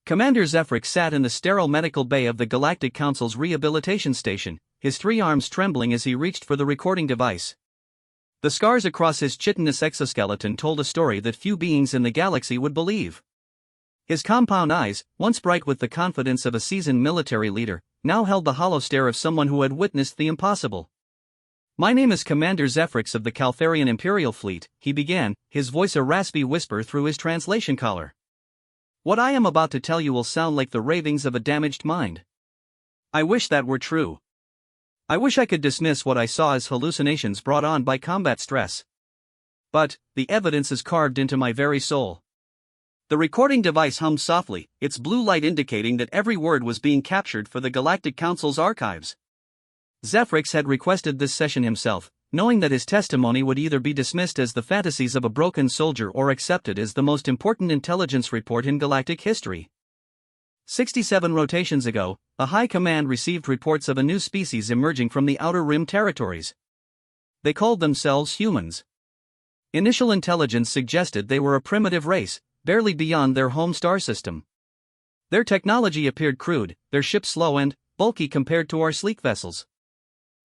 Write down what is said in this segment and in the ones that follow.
Commander Zephrix sat in the sterile medical bay of the Galactic Council's rehabilitation station, his 3 arms trembling as he reached for the recording device. The scars across his chitinous exoskeleton told a story that few beings in the galaxy would believe. His compound eyes, once bright with the confidence of a seasoned military leader, now held the hollow stare of someone who had witnessed the impossible. "My name is Commander Zephrix of the Caltharian Imperial Fleet," he began, his voice a raspy whisper through his translation collar. "What I am about to tell you will sound like the ravings of a damaged mind. I wish that were true. I wish I could dismiss what I saw as hallucinations brought on by combat stress. But, the evidence is carved into my very soul." The recording device hummed softly, its blue light indicating that every word was being captured for the Galactic Council's archives. Zephrix had requested this session himself, knowing that his testimony would either be dismissed as the fantasies of a broken soldier or accepted as the most important intelligence report in galactic history. 67 rotations ago, the High Command received reports of a new species emerging from the Outer Rim territories. They called themselves humans. Initial intelligence suggested they were a primitive race, barely beyond their home star system. Their technology appeared crude, their ships slow and bulky compared to our sleek vessels.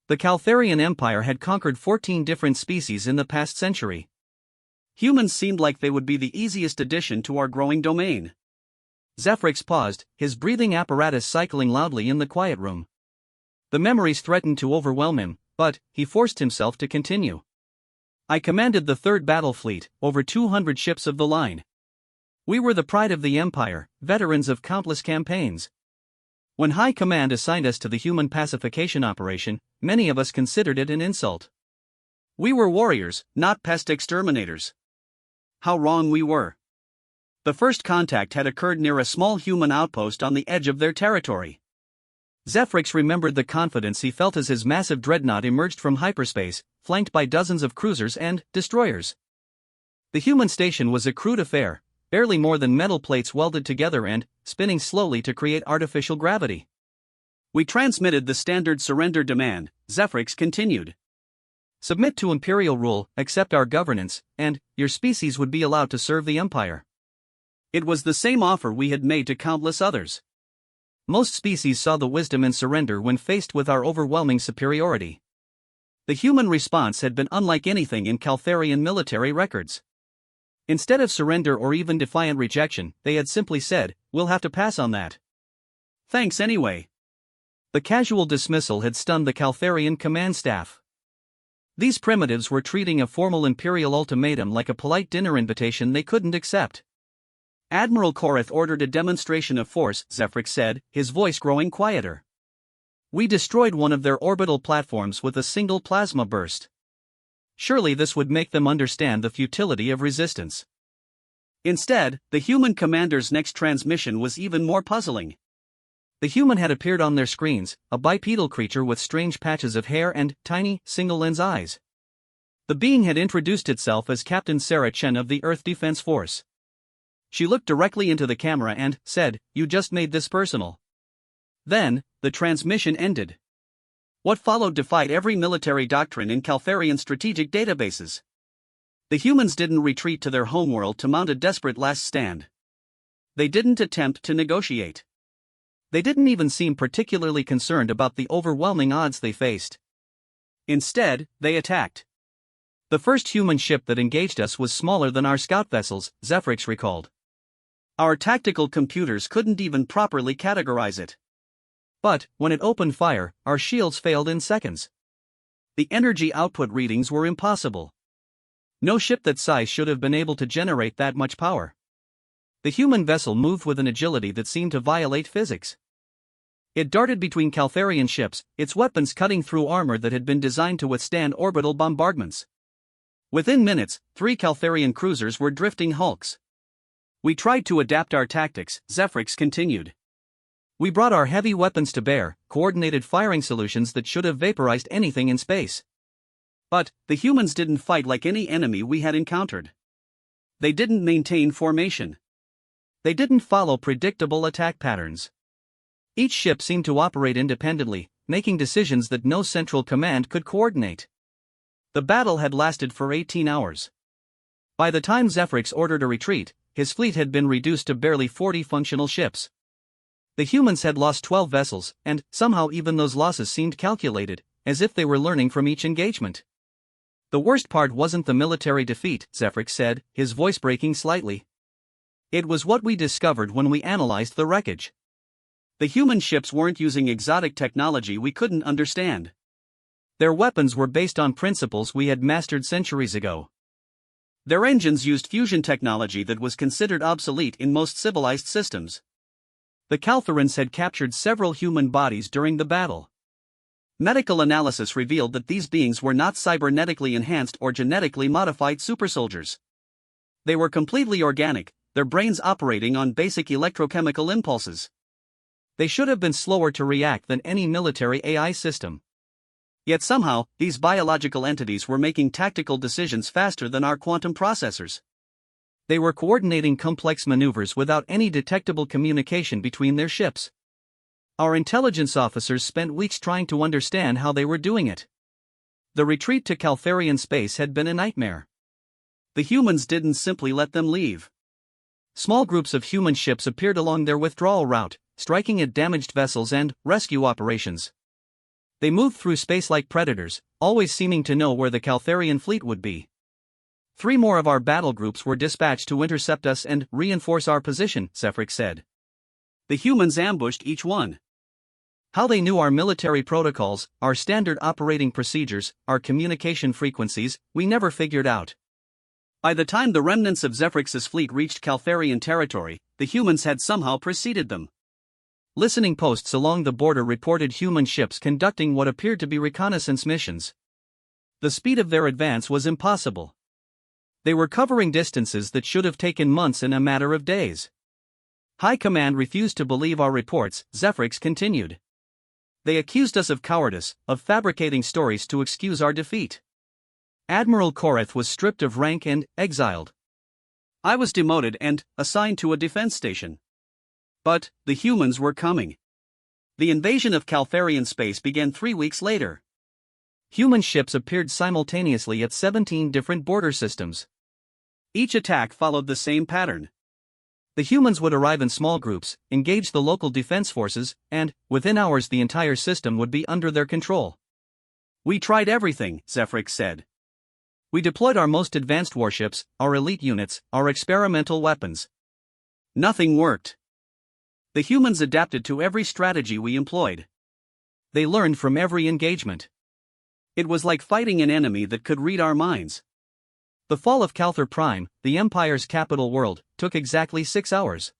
The Caltharian Empire had conquered 14 different species in the past century. Humans seemed like they would be the easiest addition to our growing domain. Zephrix paused, his breathing apparatus cycling loudly in the quiet room. The memories threatened to overwhelm him, but he forced himself to continue. "I commanded the 3rd Battle Fleet, over 200 ships of the line. We were the pride of the Empire, veterans of countless campaigns. When High Command assigned us to the human pacification operation, many of us considered it an insult. We were warriors, not pest exterminators. How wrong we were. The first contact had occurred near a small human outpost on the edge of their territory." Zephrix remembered the confidence he felt as his massive dreadnought emerged from hyperspace, flanked by dozens of cruisers and destroyers. The human station was a crude affair, barely more than metal plates welded together and spinning slowly to create artificial gravity. "We transmitted the standard surrender demand," Zephrix continued. "Submit to Imperial rule, accept our governance, and your species would be allowed to serve the Empire." It was the same offer we had made to countless others. Most species saw the wisdom in surrender when faced with our overwhelming superiority. The human response had been unlike anything in Caltharian military records. Instead of surrender or even defiant rejection, they had simply said, "We'll have to pass on that. Thanks anyway." The casual dismissal had stunned the Caltharian command staff. These primitives were treating a formal Imperial ultimatum like a polite dinner invitation they couldn't accept. "Admiral Korath ordered a demonstration of force," Zephrix said, his voice growing quieter. "We destroyed one of their orbital platforms with a single plasma burst. Surely this would make them understand the futility of resistance." Instead, the human commander's next transmission was even more puzzling. The human had appeared on their screens, a bipedal creature with strange patches of hair and tiny, single-lens eyes. The being had introduced itself as Captain Sarah Chen of the Earth Defense Force. She looked directly into the camera and said, "You just made this personal." Then, the transmission ended. What followed defied every military doctrine in Caltharian strategic databases. The humans didn't retreat to their homeworld to mount a desperate last stand. They didn't attempt to negotiate. They didn't even seem particularly concerned about the overwhelming odds they faced. Instead, they attacked. "The first human ship that engaged us was smaller than our scout vessels," Zephrix recalled. "Our tactical computers couldn't even properly categorize it. But, when it opened fire, our shields failed in seconds. The energy output readings were impossible. No ship that size should have been able to generate that much power. The human vessel moved with an agility that seemed to violate physics. It darted between Caltharian ships, its weapons cutting through armor that had been designed to withstand orbital bombardments. Within minutes, 3 Caltharian cruisers were drifting hulks. We tried to adapt our tactics," Zephrix continued. "We brought our heavy weapons to bear, coordinated firing solutions that should have vaporized anything in space. But, the humans didn't fight like any enemy we had encountered. They didn't maintain formation. They didn't follow predictable attack patterns. Each ship seemed to operate independently, making decisions that no central command could coordinate. The battle had lasted for 18 hours. By the time Zephrix ordered a retreat, his fleet had been reduced to barely 40 functional ships. The humans had lost 12 vessels, and somehow even those losses seemed calculated, as if they were learning from each engagement. The worst part wasn't the military defeat, Zephrix said, his voice breaking slightly. It was what we discovered when we analyzed the wreckage. The human ships weren't using exotic technology we couldn't understand. Their weapons were based on principles we had mastered centuries ago. Their engines used fusion technology that was considered obsolete in most civilized systems. The Calthorans had captured several human bodies during the battle. Medical analysis revealed that these beings were not cybernetically enhanced or genetically modified supersoldiers. They were completely organic, their brains operating on basic electrochemical impulses. They should have been slower to react than any military AI system. Yet somehow, these biological entities were making tactical decisions faster than our quantum processors. They were coordinating complex maneuvers without any detectable communication between their ships. Our intelligence officers spent weeks trying to understand how they were doing it. The retreat to Caltharian space had been a nightmare. The humans didn't simply let them leave. Small groups of human ships appeared along their withdrawal route, striking at damaged vessels and rescue operations. They moved through space like predators, always seeming to know where the Caltharian fleet would be. 3 more of our battle groups were dispatched to intercept us and reinforce our position, Zephrix said. The humans ambushed each one. How they knew our military protocols, our standard operating procedures, our communication frequencies, we never figured out. By the time the remnants of Zephrix's fleet reached Caltharian territory, the humans had somehow preceded them. Listening posts along the border reported human ships conducting what appeared to be reconnaissance missions. The speed of their advance was impossible. They were covering distances that should have taken months in a matter of days. High Command refused to believe our reports, Zephrix continued. They accused us of cowardice, of fabricating stories to excuse our defeat. Admiral Koreth was stripped of rank and exiled. I was demoted and assigned to a defense station. But the humans were coming. The invasion of Caltharian space began 3 weeks later. Human ships appeared simultaneously at 17 different border systems. Each attack followed the same pattern. The humans would arrive in small groups, engage the local defense forces, and, within hours, the entire system would be under their control. We tried everything, Zephrix said. We deployed our most advanced warships, our elite units, our experimental weapons. Nothing worked. The humans adapted to every strategy we employed. They learned from every engagement. It was like fighting an enemy that could read our minds. The fall of Calthar Prime, the Empire's capital world, took exactly 6 hours.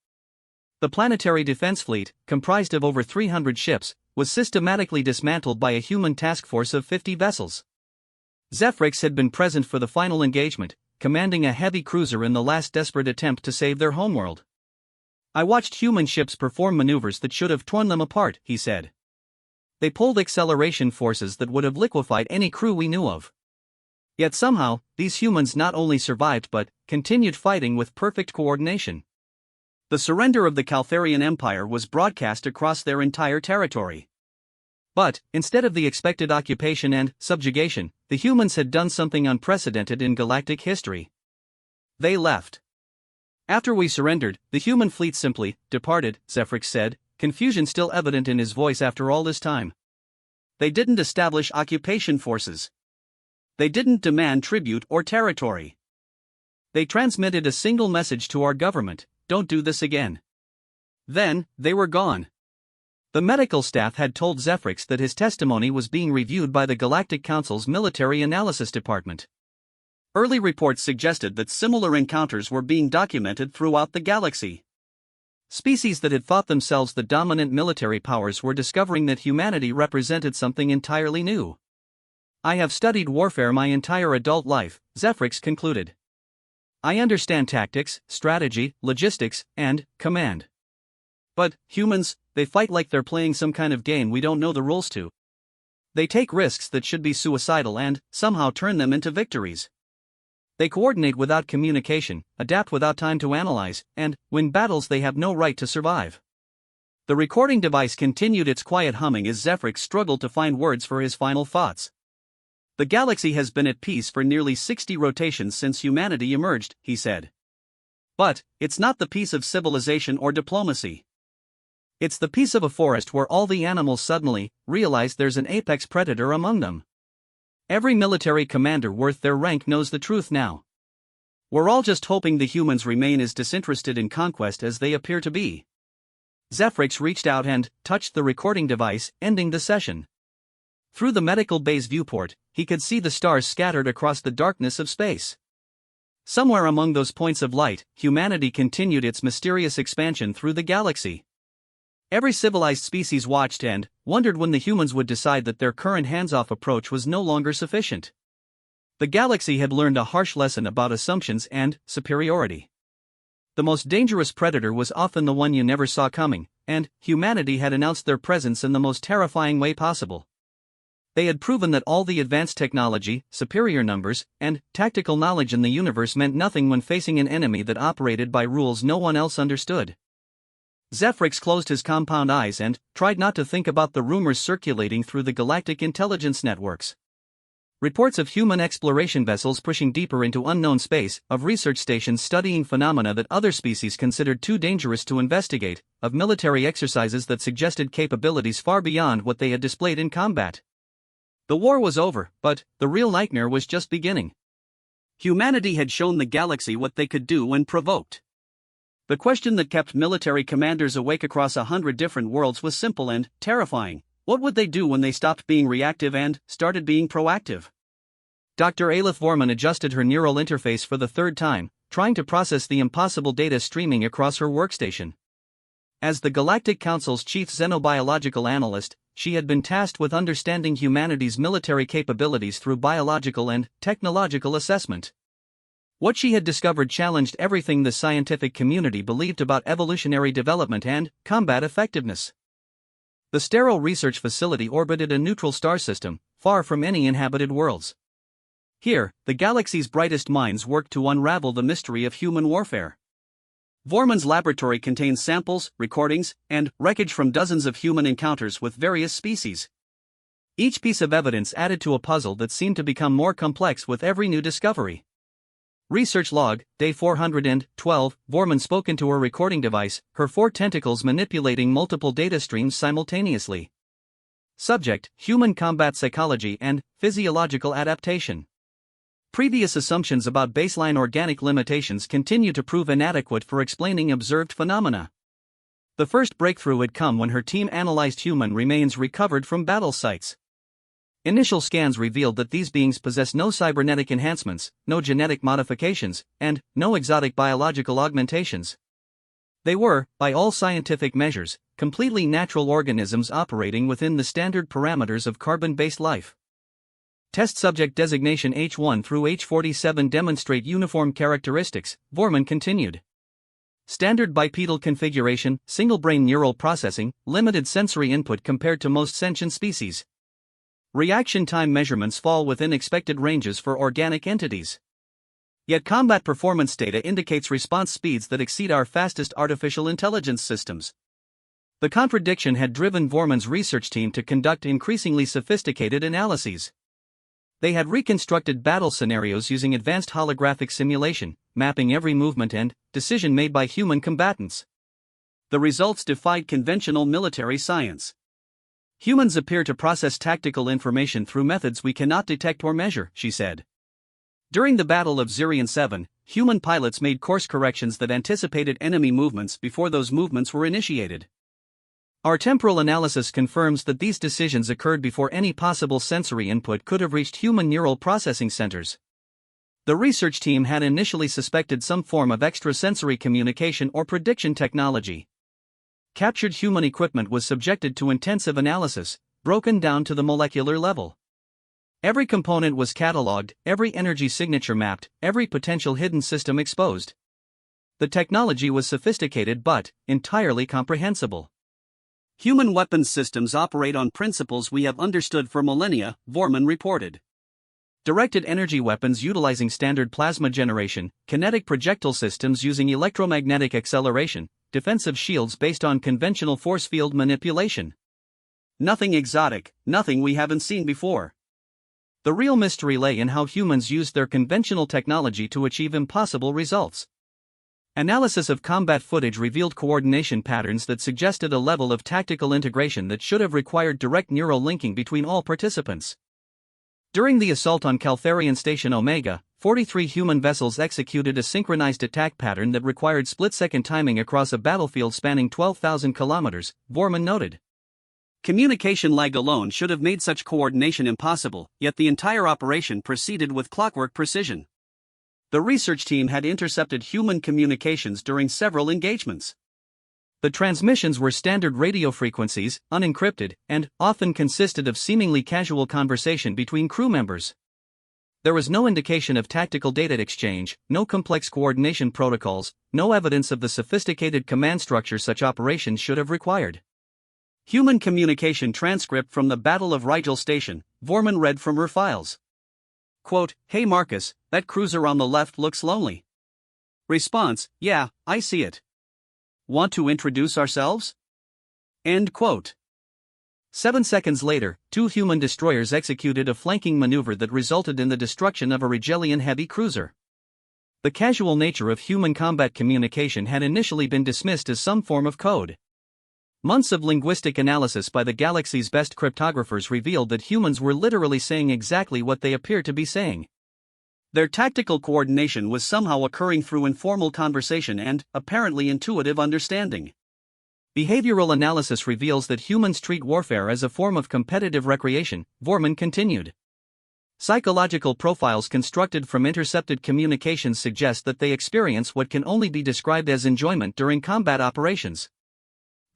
The planetary defense fleet, comprised of over 300 ships, was systematically dismantled by a human task force of 50 vessels. Zephrix had been present for the final engagement, commanding a heavy cruiser in the last desperate attempt to save their homeworld. I watched human ships perform maneuvers that should have torn them apart, he said. They pulled acceleration forces that would have liquefied any crew we knew of. Yet somehow, these humans not only survived but continued fighting with perfect coordination. The surrender of the Caltharian Empire was broadcast across their entire territory. But, instead of the expected occupation and subjugation, the humans had done something unprecedented in galactic history. They left. After we surrendered, the human fleet simply departed, Zephrix said, confusion still evident in his voice after all this time. They didn't establish occupation forces. They didn't demand tribute or territory. They transmitted a single message to our government: don't do this again. Then, they were gone. The medical staff had told Zephrix that his testimony was being reviewed by the Galactic Council's Military Analysis Department. Early reports suggested that similar encounters were being documented throughout the galaxy. Species that had thought themselves the dominant military powers were discovering that humanity represented something entirely new. I have studied warfare my entire adult life, Zephrix concluded. I understand tactics, strategy, logistics, and command. But humans, they fight like they're playing some kind of game we don't know the rules to. They take risks that should be suicidal and somehow turn them into victories. They coordinate without communication, adapt without time to analyze, and win battles they have no right to survive. The recording device continued its quiet humming as Zephrix struggled to find words for his final thoughts. The galaxy has been at peace for nearly 60 rotations since humanity emerged, he said. But it's not the peace of civilization or diplomacy. It's the peace of a forest where all the animals suddenly realize there's an apex predator among them. Every military commander worth their rank knows the truth now. We're all just hoping the humans remain as disinterested in conquest as they appear to be. Zephrix reached out and touched the recording device, ending the session. Through the medical bay's viewport, he could see the stars scattered across the darkness of space. Somewhere among those points of light, humanity continued its mysterious expansion through the galaxy. Every civilized species watched and wondered when the humans would decide that their current hands-off approach was no longer sufficient. The galaxy had learned a harsh lesson about assumptions and superiority. The most dangerous predator was often the one you never saw coming, and humanity had announced their presence in the most terrifying way possible. They had proven that all the advanced technology, superior numbers, and tactical knowledge in the universe meant nothing when facing an enemy that operated by rules no one else understood. Zephrix closed his compound eyes and tried not to think about the rumors circulating through the galactic intelligence networks. Reports of human exploration vessels pushing deeper into unknown space, of research stations studying phenomena that other species considered too dangerous to investigate, of military exercises that suggested capabilities far beyond what they had displayed in combat. The war was over, but the real nightmare was just beginning. Humanity had shown the galaxy what they could do when provoked. The question that kept military commanders awake across 100 different worlds was simple and terrifying. What would they do when they stopped being reactive and started being proactive? Dr. Aleph Vorman adjusted her neural interface for the third time, trying to process the impossible data streaming across her workstation. As the Galactic Council's chief xenobiological analyst, she had been tasked with understanding humanity's military capabilities through biological and technological assessment. What she had discovered challenged everything the scientific community believed about evolutionary development and combat effectiveness. The sterile research facility orbited a neutral star system, far from any inhabited worlds. Here, the galaxy's brightest minds worked to unravel the mystery of human warfare. Vorman's laboratory contained samples, recordings, and wreckage from dozens of human encounters with various species. Each piece of evidence added to a puzzle that seemed to become more complex with every new discovery. Research log, day 412, Vorman spoke into her recording device, her 4 tentacles manipulating multiple data streams simultaneously. Subject, human combat psychology and physiological adaptation. Previous assumptions about baseline organic limitations continue to prove inadequate for explaining observed phenomena. The first breakthrough had come when her team analyzed human remains recovered from battle sites. Initial scans revealed that these beings possess no cybernetic enhancements, no genetic modifications, and no exotic biological augmentations. They were, by all scientific measures, completely natural organisms operating within the standard parameters of carbon-based life. Test subject designation H1 through H47 demonstrate uniform characteristics, Vorman continued. Standard bipedal configuration, single-brain neural processing, limited sensory input compared to most sentient species. Reaction time measurements fall within expected ranges for organic entities. Yet combat performance data indicates response speeds that exceed our fastest artificial intelligence systems. The contradiction had driven Vorman's research team to conduct increasingly sophisticated analyses. They had reconstructed battle scenarios using advanced holographic simulation, mapping every movement and decision made by human combatants. The results defied conventional military science. Humans appear to process tactical information through methods we cannot detect or measure, she said. During the Battle of Zirion 7, human pilots made course corrections that anticipated enemy movements before those movements were initiated. Our temporal analysis confirms that these decisions occurred before any possible sensory input could have reached human neural processing centers. The research team had initially suspected some form of extrasensory communication or prediction technology. Captured human equipment was subjected to intensive analysis, broken down to the molecular level. Every component was catalogued, every energy signature mapped, every potential hidden system exposed. The technology was sophisticated but entirely comprehensible. Human weapons systems operate on principles we have understood for millennia, Vorman reported. Directed energy weapons utilizing standard plasma generation, kinetic projectile systems using electromagnetic acceleration, defensive shields based on conventional force field manipulation. Nothing exotic, nothing we haven't seen before. The real mystery lay in how humans used their conventional technology to achieve impossible results. Analysis of combat footage revealed coordination patterns that suggested a level of tactical integration that should have required direct neural linking between all participants. During the assault on Caltharian Station Omega, 43 human vessels executed a synchronized attack pattern that required split-second timing across a battlefield spanning 12,000 kilometers, Vorman noted. Communication lag alone should have made such coordination impossible, yet the entire operation proceeded with clockwork precision. The research team had intercepted human communications during several engagements. The transmissions were standard radio frequencies, unencrypted, and often consisted of seemingly casual conversation between crew members. There was no indication of tactical data exchange, no complex coordination protocols, no evidence of the sophisticated command structure such operations should have required. Human communication transcript from the Battle of Rigel Station, Vorman read from her files. Quote, "Hey Marcus, that cruiser on the left looks lonely." Response, "Yeah, I see it. Want to introduce ourselves?" End quote. 7 seconds later, 2 human destroyers executed a flanking maneuver that resulted in the destruction of a Rigelian heavy cruiser. The casual nature of human combat communication had initially been dismissed as some form of code. Months of linguistic analysis by the galaxy's best cryptographers revealed that humans were literally saying exactly what they appear to be saying. Their tactical coordination was somehow occurring through informal conversation and, apparently, intuitive understanding. Behavioral analysis reveals that humans treat warfare as a form of competitive recreation, Vorman continued. Psychological profiles constructed from intercepted communications suggest that they experience what can only be described as enjoyment during combat operations.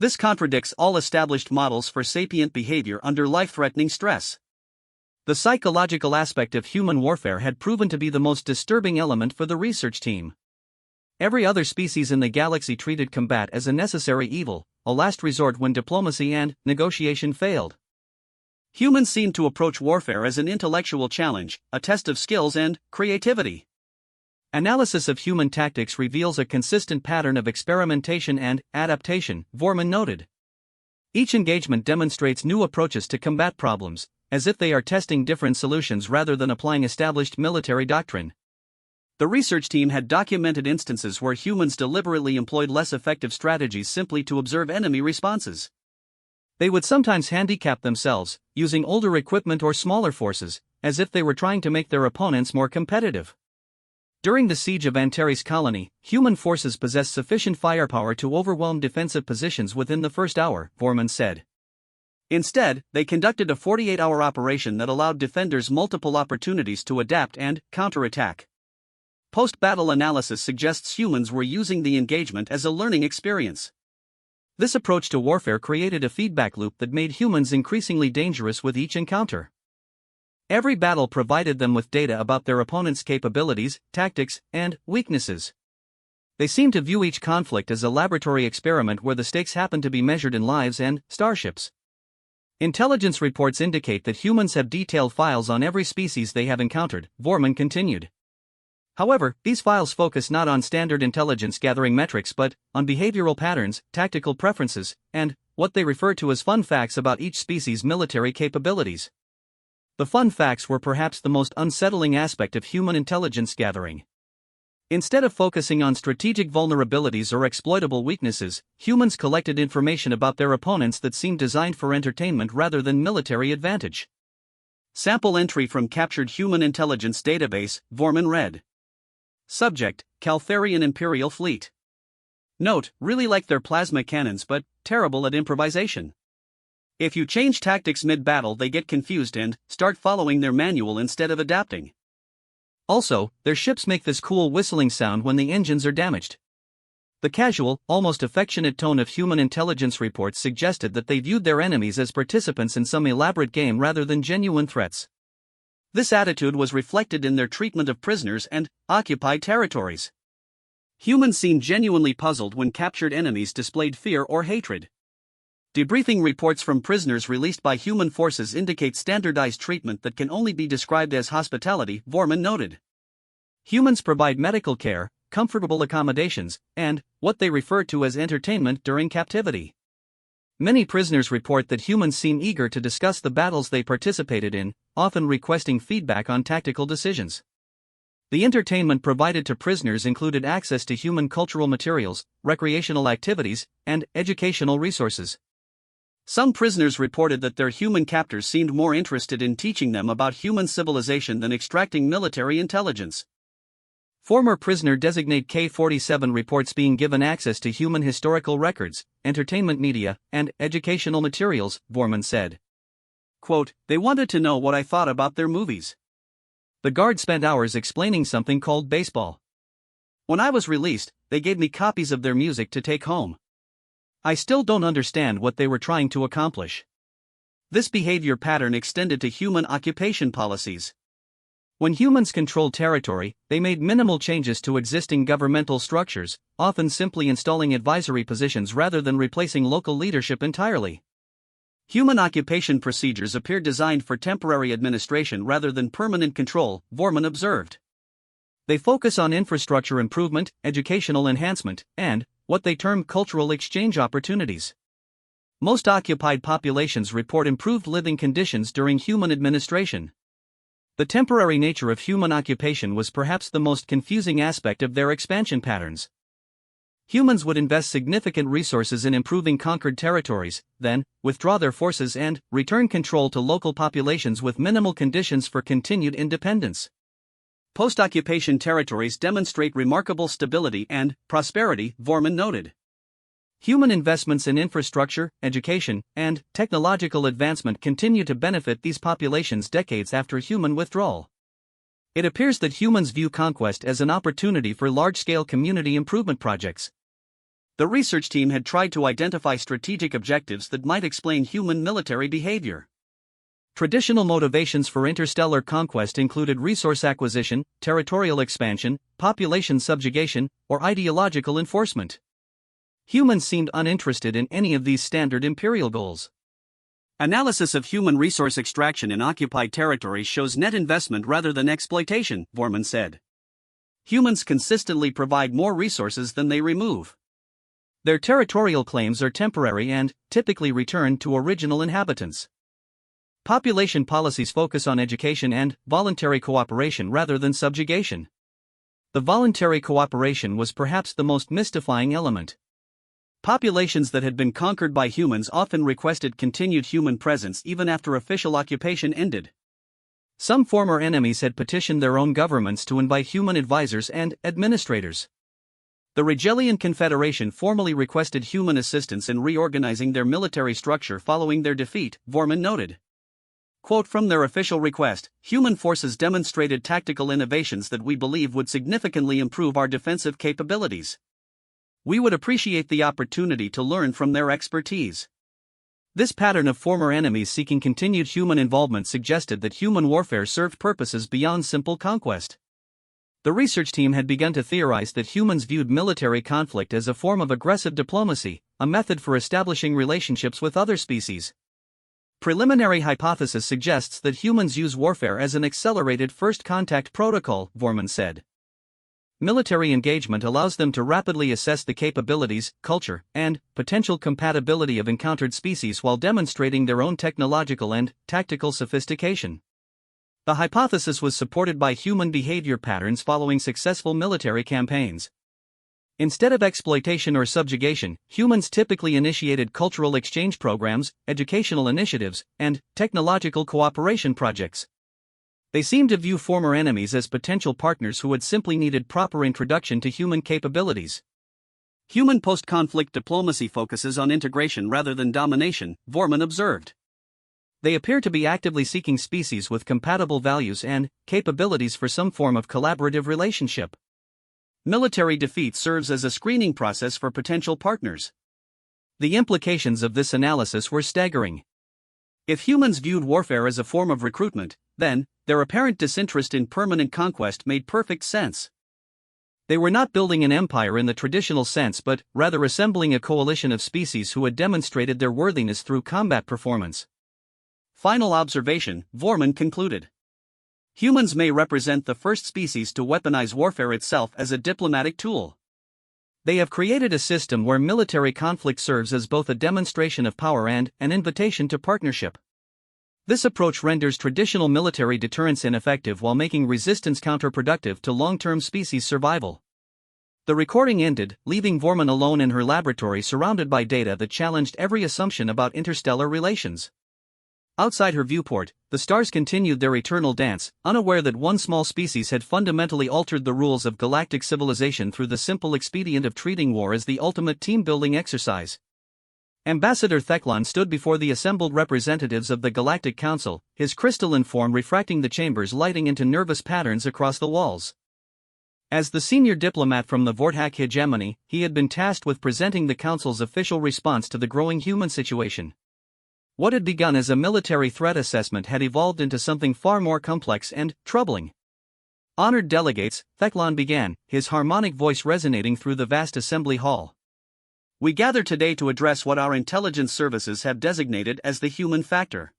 This contradicts all established models for sapient behavior under life-threatening stress. The psychological aspect of human warfare had proven to be the most disturbing element for the research team. Every other species in the galaxy treated combat as a necessary evil, a last resort when diplomacy and negotiation failed. Humans seemed to approach warfare as an intellectual challenge, a test of skills and creativity. Analysis of human tactics reveals a consistent pattern of experimentation and adaptation, Vorman noted. Each engagement demonstrates new approaches to combat problems, as if they are testing different solutions rather than applying established military doctrine. The research team had documented instances where humans deliberately employed less effective strategies simply to observe enemy responses. They would sometimes handicap themselves, using older equipment or smaller forces, as if they were trying to make their opponents more competitive. During the siege of Antares colony, human forces possessed sufficient firepower to overwhelm defensive positions within the first hour, Vorman said. Instead, they conducted a 48-hour operation that allowed defenders multiple opportunities to adapt and counterattack. Post-battle analysis suggests humans were using the engagement as a learning experience. This approach to warfare created a feedback loop that made humans increasingly dangerous with each encounter. Every battle provided them with data about their opponent's capabilities, tactics, and weaknesses. They seemed to view each conflict as a laboratory experiment where the stakes happened to be measured in lives and starships. Intelligence reports indicate that humans have detailed files on every species they have encountered, Vorman continued. However, these files focus not on standard intelligence gathering metrics but on behavioral patterns, tactical preferences, and what they refer to as fun facts about each species' military capabilities. The fun facts were perhaps the most unsettling aspect of human intelligence gathering. Instead of focusing on strategic vulnerabilities or exploitable weaknesses, humans collected information about their opponents that seemed designed for entertainment rather than military advantage. Sample entry from captured human intelligence database, Vorman read. Subject, Caltharian Imperial Fleet. Note, really like their plasma cannons but terrible at improvisation. If you change tactics mid-battle they get confused and start following their manual instead of adapting. Also, their ships make this cool whistling sound when the engines are damaged. The casual, almost affectionate tone of human intelligence reports suggested that they viewed their enemies as participants in some elaborate game rather than genuine threats. This attitude was reflected in their treatment of prisoners and occupied territories. Humans seemed genuinely puzzled when captured enemies displayed fear or hatred. Debriefing reports from prisoners released by human forces indicate standardized treatment that can only be described as hospitality, Vorman noted. Humans provide medical care, comfortable accommodations, and what they refer to as entertainment during captivity. Many prisoners report that humans seem eager to discuss the battles they participated in, often requesting feedback on tactical decisions. The entertainment provided to prisoners included access to human cultural materials, recreational activities, and educational resources. Some prisoners reported that their human captors seemed more interested in teaching them about human civilization than extracting military intelligence. Former prisoner-designate K-47 reports being given access to human historical records, entertainment media, and educational materials, Vorman said. Quote, "They wanted to know what I thought about their movies. The guard spent hours explaining something called baseball. When I was released, they gave me copies of their music to take home. I still don't understand what they were trying to accomplish." This behavior pattern extended to human occupation policies. When humans controlled territory, they made minimal changes to existing governmental structures, often simply installing advisory positions rather than replacing local leadership entirely. Human occupation procedures appear designed for temporary administration rather than permanent control, Vorman observed. They focus on infrastructure improvement, educational enhancement, and what they term cultural exchange opportunities. Most occupied populations report improved living conditions during human administration. The temporary nature of human occupation was perhaps the most confusing aspect of their expansion patterns. Humans would invest significant resources in improving conquered territories, then withdraw their forces and return control to local populations with minimal conditions for continued independence. Post-occupation territories demonstrate remarkable stability and prosperity, Vorman noted. Human investments in infrastructure, education, and technological advancement continue to benefit these populations decades after human withdrawal. It appears that humans view conquest as an opportunity for large-scale community improvement projects. The research team had tried to identify strategic objectives that might explain human military behavior. Traditional motivations for interstellar conquest included resource acquisition, territorial expansion, population subjugation, or ideological enforcement. Humans seemed uninterested in any of these standard imperial goals. Analysis of human resource extraction in occupied territories shows net investment rather than exploitation, Vorman said. Humans consistently provide more resources than they remove. Their territorial claims are temporary and typically returned to original inhabitants. Population policies focus on education and voluntary cooperation rather than subjugation. The voluntary cooperation was perhaps the most mystifying element. Populations that had been conquered by humans often requested continued human presence even after official occupation ended. Some former enemies had petitioned their own governments to invite human advisors and administrators. The Rigelian Confederation formally requested human assistance in reorganizing their military structure following their defeat, Vorman noted. Quote, "From their official request, human forces demonstrated tactical innovations that we believe would significantly improve our defensive capabilities. We would appreciate the opportunity to learn from their expertise." This pattern of former enemies seeking continued human involvement suggested that human warfare served purposes beyond simple conquest. The research team had begun to theorize that humans viewed military conflict as a form of aggressive diplomacy, a method for establishing relationships with other species. Preliminary hypothesis suggests that humans use warfare as an accelerated first contact protocol, Vorman said. Military engagement allows them to rapidly assess the capabilities, culture, and potential compatibility of encountered species while demonstrating their own technological and tactical sophistication. The hypothesis was supported by human behavior patterns following successful military campaigns. Instead of exploitation or subjugation, humans typically initiated cultural exchange programs, educational initiatives, and technological cooperation projects. They seemed to view former enemies as potential partners who had simply needed proper introduction to human capabilities. Human post-conflict diplomacy focuses on integration rather than domination, Vorman observed. They appear to be actively seeking species with compatible values and capabilities for some form of collaborative relationship. Military defeat serves as a screening process for potential partners. The implications of this analysis were staggering. If humans viewed warfare as a form of recruitment, then their apparent disinterest in permanent conquest made perfect sense. They were not building an empire in the traditional sense but rather assembling a coalition of species who had demonstrated their worthiness through combat performance. Final observation, Vorman concluded. Humans may represent the first species to weaponize warfare itself as a diplomatic tool. They have created a system where military conflict serves as both a demonstration of power and an invitation to partnership. This approach renders traditional military deterrence ineffective while making resistance counterproductive to long-term species survival. The recording ended, leaving Vorman alone in her laboratory surrounded by data that challenged every assumption about interstellar relations. Outside her viewport, the stars continued their eternal dance, unaware that one small species had fundamentally altered the rules of galactic civilization through the simple expedient of treating war as the ultimate team-building exercise. Ambassador Theklan stood before the assembled representatives of the Galactic Council, his crystalline form refracting the chambers, lighting into nervous patterns across the walls. As the senior diplomat from the Vorthak hegemony, he had been tasked with presenting the Council's official response to the growing human situation. What had begun as a military threat assessment had evolved into something far more complex and troubling. Honored delegates, Theklan began, his harmonic voice resonating through the vast assembly hall. We gather today to address what our intelligence services have designated as the human factor.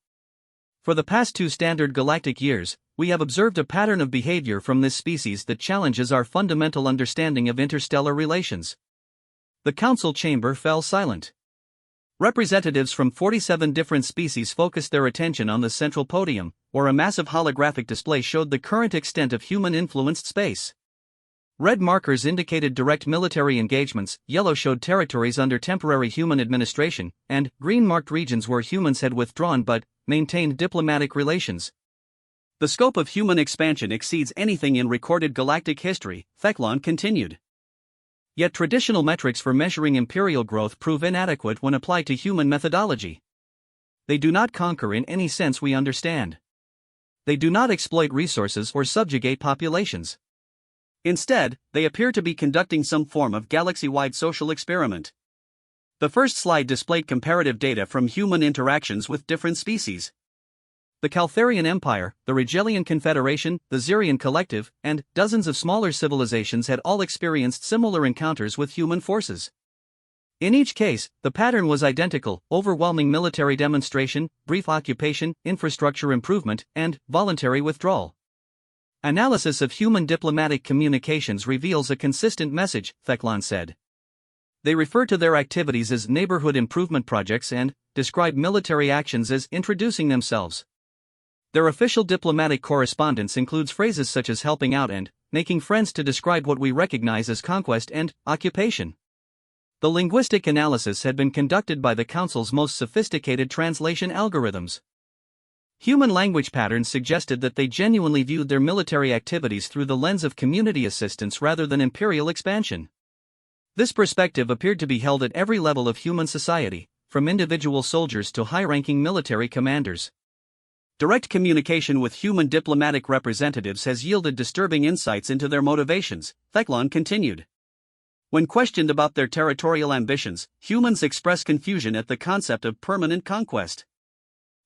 For the past 2 standard galactic years, we have observed a pattern of behavior from this species that challenges our fundamental understanding of interstellar relations. The council chamber fell silent. Representatives from 47 different species focused their attention on the central podium, where a massive holographic display showed the current extent of human-influenced space. Red markers indicated direct military engagements, yellow showed territories under temporary human administration, and green marked regions where humans had withdrawn but maintained diplomatic relations. The scope of human expansion exceeds anything in recorded galactic history, Theklan continued. Yet traditional metrics for measuring imperial growth prove inadequate when applied to human methodology. They do not conquer in any sense we understand. They do not exploit resources or subjugate populations. Instead, they appear to be conducting some form of galaxy-wide social experiment. The first slide displayed comparative data from human interactions with different species. The Caltharian Empire, the Rigelian Confederation, the Zirian Collective, and dozens of smaller civilizations had all experienced similar encounters with human forces. In each case, the pattern was identical: overwhelming military demonstration, brief occupation, infrastructure improvement, and voluntary withdrawal. Analysis of human diplomatic communications reveals a consistent message, Theklan said. They refer to their activities as neighborhood improvement projects and describe military actions as introducing themselves. Their official diplomatic correspondence includes phrases such as helping out and making friends to describe what we recognize as conquest and occupation. The linguistic analysis had been conducted by the Council's most sophisticated translation algorithms. Human language patterns suggested that they genuinely viewed their military activities through the lens of community assistance rather than imperial expansion. This perspective appeared to be held at every level of human society, from individual soldiers to high-ranking military commanders. Direct communication with human diplomatic representatives has yielded disturbing insights into their motivations, Theklan continued. When questioned about their territorial ambitions, humans express confusion at the concept of permanent conquest.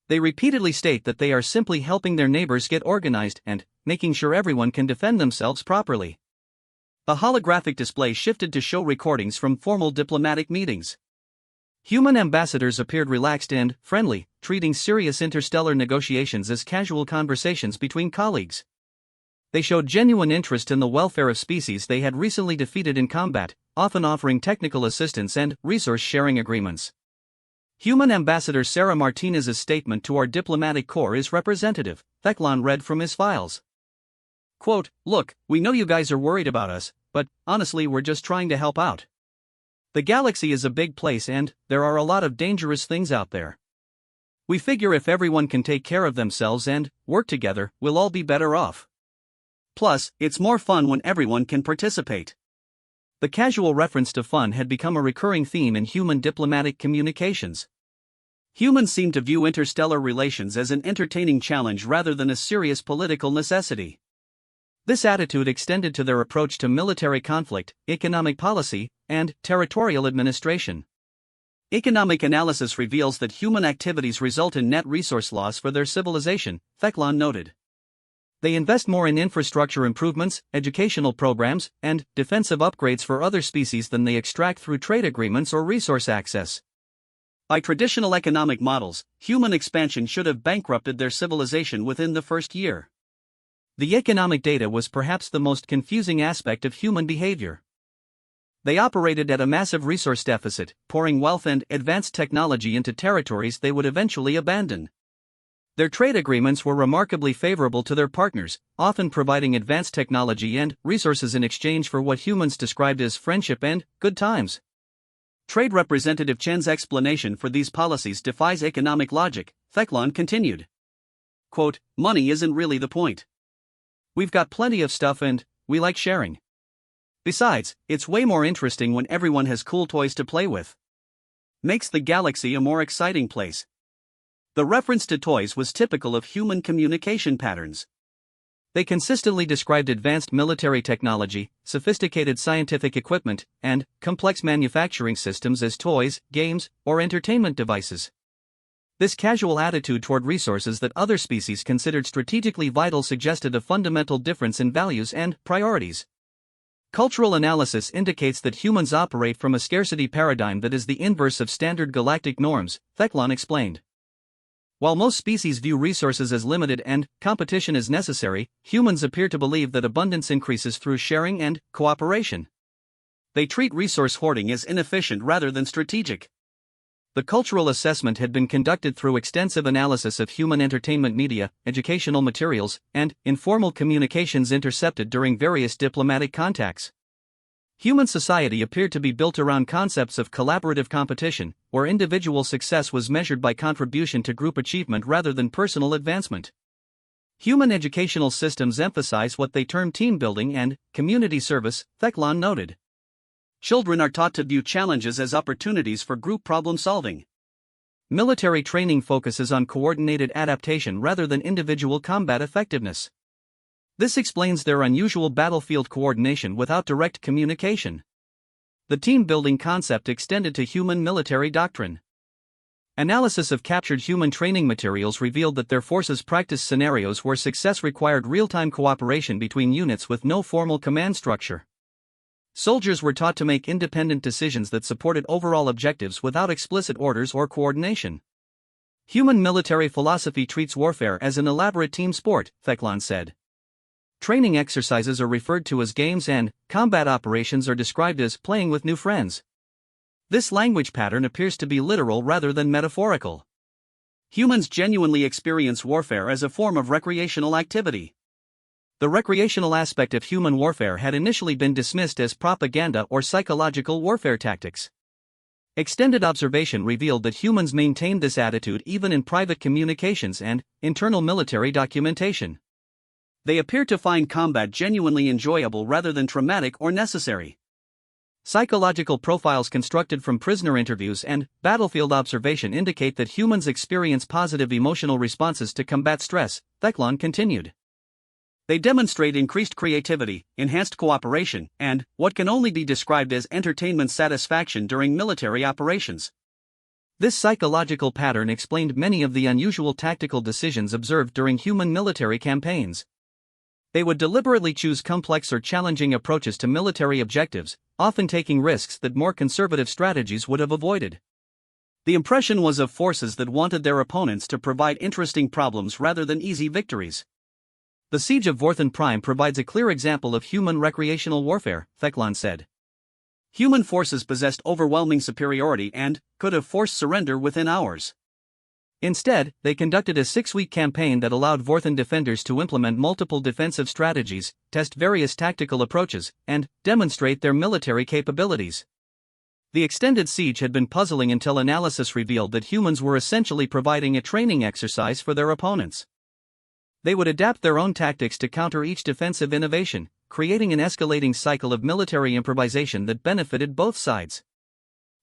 They repeatedly state that they are simply helping their neighbors get organized and making sure everyone can defend themselves properly. A holographic display shifted to show recordings from formal diplomatic meetings. Human ambassadors appeared relaxed and friendly, treating serious interstellar negotiations as casual conversations between colleagues. They showed genuine interest in the welfare of species they had recently defeated in combat, often offering technical assistance and resource-sharing agreements. Human Ambassador Sarah Martinez's statement to our diplomatic corps is representative, Theklan read from his files. Quote, "Look, we know you guys are worried about us, but honestly we're just trying to help out. The galaxy is a big place and there are a lot of dangerous things out there. We figure if everyone can take care of themselves and work together, we'll all be better off. Plus, it's more fun when everyone can participate." The casual reference to fun had become a recurring theme in human diplomatic communications. Humans seem to view interstellar relations as an entertaining challenge rather than a serious political necessity. This attitude extended to their approach to military conflict, economic policy, and territorial administration. Economic analysis reveals that human activities result in net resource loss for their civilization, Theklan noted. They invest more in infrastructure improvements, educational programs, and defensive upgrades for other species than they extract through trade agreements or resource access. By traditional economic models, human expansion should have bankrupted their civilization within the first year. The economic data was perhaps the most confusing aspect of human behavior. They operated at a massive resource deficit, pouring wealth and advanced technology into territories they would eventually abandon. Their trade agreements were remarkably favorable to their partners, often providing advanced technology and resources in exchange for what humans described as friendship and good times. Trade Representative Chen's explanation for these policies defies economic logic, Theklan continued. Quote, money isn't really the point. We've got plenty of stuff and we like sharing. Besides, it's way more interesting when everyone has cool toys to play with. Makes the galaxy a more exciting place. The reference to toys was typical of human communication patterns. They consistently described advanced military technology, sophisticated scientific equipment, and complex manufacturing systems as toys, games, or entertainment devices. This casual attitude toward resources that other species considered strategically vital suggested a fundamental difference in values and priorities. Cultural analysis indicates that humans operate from a scarcity paradigm that is the inverse of standard galactic norms, Theklan explained. While most species view resources as limited and competition as necessary, humans appear to believe that abundance increases through sharing and cooperation. They treat resource hoarding as inefficient rather than strategic. The cultural assessment had been conducted through extensive analysis of human entertainment media, educational materials, and informal communications intercepted during various diplomatic contacts. Human society appeared to be built around concepts of collaborative competition, where individual success was measured by contribution to group achievement rather than personal advancement. Human educational systems emphasize what they term team building and community service, Theklan noted. Children are taught to view challenges as opportunities for group problem solving. Military training focuses on coordinated adaptation rather than individual combat effectiveness. This explains their unusual battlefield coordination without direct communication. The team-building concept extended to human military doctrine. Analysis of captured human training materials revealed that their forces practiced scenarios where success required real-time cooperation between units with no formal command structure. Soldiers were taught to make independent decisions that supported overall objectives without explicit orders or coordination. Human military philosophy treats warfare as an elaborate team sport, Theklan said. Training exercises are referred to as games and combat operations are described as playing with new friends. This language pattern appears to be literal rather than metaphorical. Humans genuinely experience warfare as a form of recreational activity. The recreational aspect of human warfare had initially been dismissed as propaganda or psychological warfare tactics. Extended observation revealed that humans maintained this attitude even in private communications and internal military documentation. They appear to find combat genuinely enjoyable rather than traumatic or necessary. Psychological profiles constructed from prisoner interviews and battlefield observation indicate that humans experience positive emotional responses to combat stress, Theklan continued. They demonstrate increased creativity, enhanced cooperation, and what can only be described as entertainment satisfaction during military operations. This psychological pattern explained many of the unusual tactical decisions observed during human military campaigns. They would deliberately choose complex or challenging approaches to military objectives, often taking risks that more conservative strategies would have avoided. The impression was of forces that wanted their opponents to provide interesting problems rather than easy victories. The siege of Vorthan Prime provides a clear example of human recreational warfare, Theklan said. Human forces possessed overwhelming superiority and could have forced surrender within hours. Instead, they conducted a 6-week campaign that allowed Vorthan defenders to implement multiple defensive strategies, test various tactical approaches, and demonstrate their military capabilities. The extended siege had been puzzling until analysis revealed that humans were essentially providing a training exercise for their opponents. They would adapt their own tactics to counter each defensive innovation, creating an escalating cycle of military improvisation that benefited both sides.